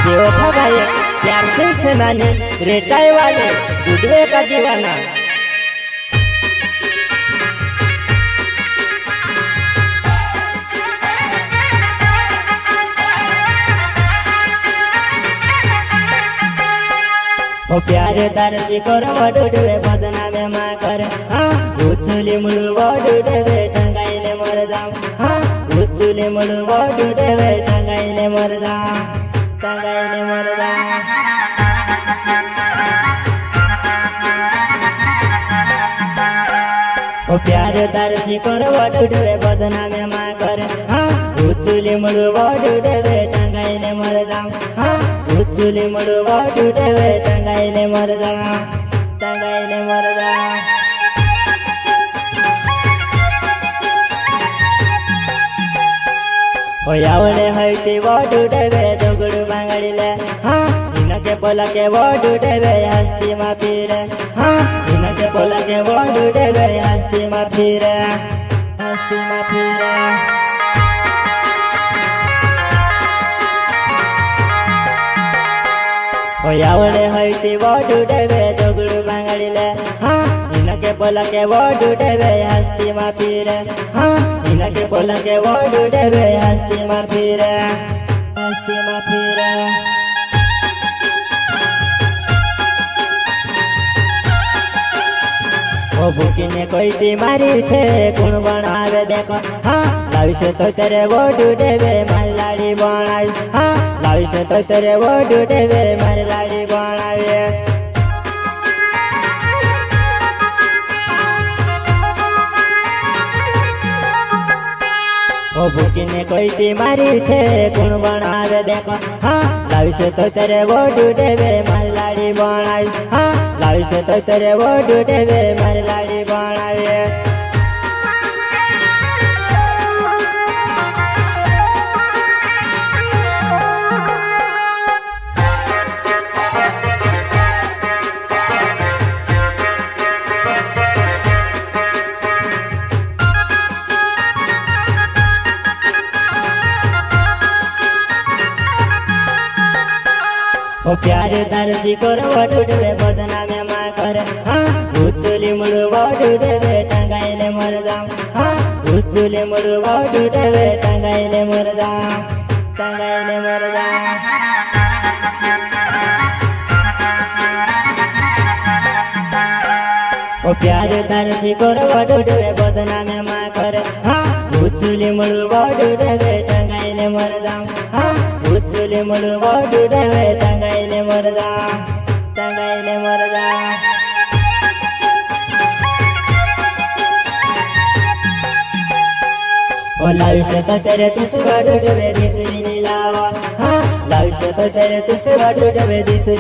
देवथा भाई प्यार सिंह सेनानी रेटाई वाले गुडवे का दीवाना। ओ प्यारे तारे सिकोर वडुडवे बदनामे मा कर हाँ उचुली मुळु वडुडवे टंगाईले मरदाम हाँ उचुली मुळु वडुडवे टंगाईले मरदाम टंगाईले मरदाम। ओ प्यारे तारे सिकोर वडुडवे बदनामे मा कर हाँ उचुली मुळु वडुडवे टंगाईले मरदाम हाँ उचुली मुळु वडुडवे टंगाईले मरदाम टंगाईले मरदाम। ओ यावळे हयती वडुडवे दगडू बांगडीले हाँ इनके पोलके वडुडवे हस्ती मा फिरे हाँ इनके पोलके वडुडवे हस्ती मा फिरे हस्ती मा फिरे। ओ यावळे हयती वडुडवे दगडू बांगडीले हाँ इनके पोलके वडुडवे हस्ती मा फिरे हाँ इनके पोलके वडुडवे हस्ती मा फिरे हस्ती मा फिरे। ओ भूकीने कोईती मारी छे कुण बनावे देखो हाँ लाविशे तो तेरे वडुडवे मारी लाडी बनावी हाँ लाविशे तो तेरे वडुडवे मारी लाडी बनावी। ओ भूकीने कोईती मारी छे कुण बनावे देखो हाँ लाविशे तो तेरे वडुडवे मारी लाडी बनावी हाँ लाविशे तो तेरे वडुडवे मारी लाडी बनावी। ओ प्यारे तारे सिकोर वडुडवे बदनामे मा कर हाँ उचुली मुळु वडुडवे टंगाईले मरदाम हाँ उचुली मुळु वडुडवे टंगाईले मरदाम टंगाईले मरदाम। ओ प्यारे तारे सिकोर वडुडवे बदनामे मा कर हाँ उचुली मुळु वडुडवे टंगाईले मरदाम हाँ उचुली मुळु वडुडवे टंगाईले मरदाम टंगाईले मरदाम। ओ लाविशे तो तेरे तुस वडुडवे दिसरी नी लावा हाँ लाविशे तो तेरे तुस वडुडवे दिसरी